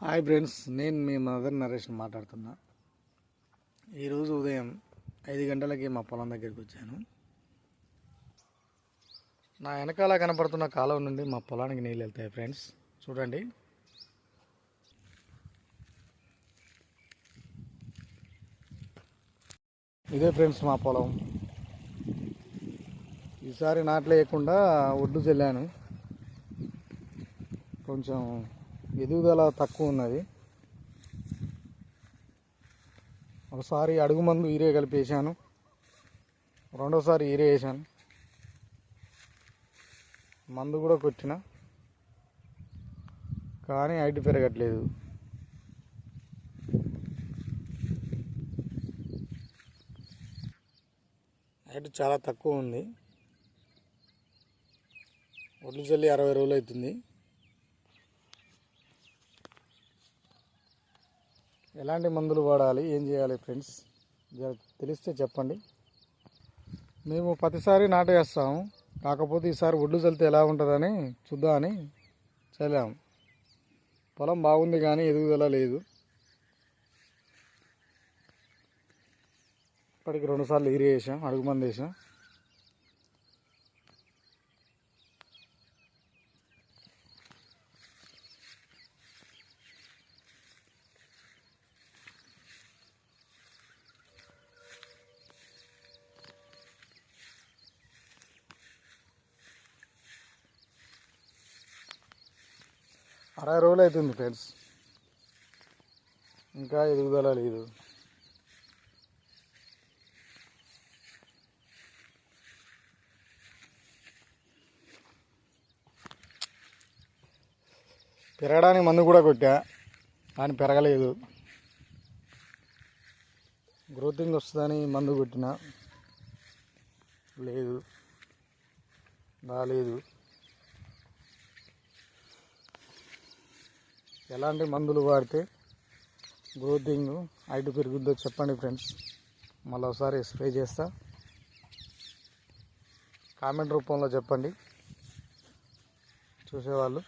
Hi friends, నేను మీ mother Naresh మాట్లాడుతున్నా. ఈరోజు ఉదయం 5 గంటలకి మా పొలం దగ్గరికి వచ్చాను. నా వెనకాల కనపడుతున్న కాలువ నుండి మా పొలానికి నీళ్ళు వెళ్తాయి ఫ్రెండ్స్. చూడండి, ఇదే ఫ్రెండ్స్ మా పొలం. ఈసారి నాట్లేయకుండా ఒడ్డు చల్లాను. కొంచెం ఎదుగుదల తక్కువ ఉన్నది. ఒకసారి అడుగు మందు ఈరే కలిపి వేసాను, రెండోసారి ఈరే వేసాను, మందు కూడా కొట్టిన, కానీ హైట్ పెరగట్లేదు. హైట్ చాలా తక్కువ ఉంది. ఒడ్లు చల్లి 60 రోజులు అవుతుంది. ఎలాంటి మందులు వాడాలి, ఏం చేయాలి ఫ్రెండ్స్, తెలిస్తే చెప్పండి. మేము ప్రతిసారి నాటేస్తాము, కాకపోతే ఈసారి ఒడ్లు చల్లితే ఎలా ఉంటుందని చూద్దామని చల్లాము. పొలం బాగుంది కానీ ఎదుగుదల లేదు. ఇప్పటికి 2 సార్లు ఈరే వేసాం, అడుగు మంది వేసాం. అరవై రోజులు అవుతుంది ఫ్రెండ్స్, ఇంకా ఎదుగుదల లేదు. పెరగడానికి మందు కూడా కొట్టా, కానీ పెరగలేదు. గ్రోతింగ్ వస్తుందని మందు కొట్టిన, లేదు, రాలేదు. ఎలాంటి మందులు వాడితే గ్రోతింగ్ హైట్ పెరుగుద్దో చెప్పండి ఫ్రెండ్స్. మళ్ళీ ఒకసారి స్ప్రే చేస్తా, కామెంట్ రూపంలో చెప్పండి చూసేవాళ్ళు.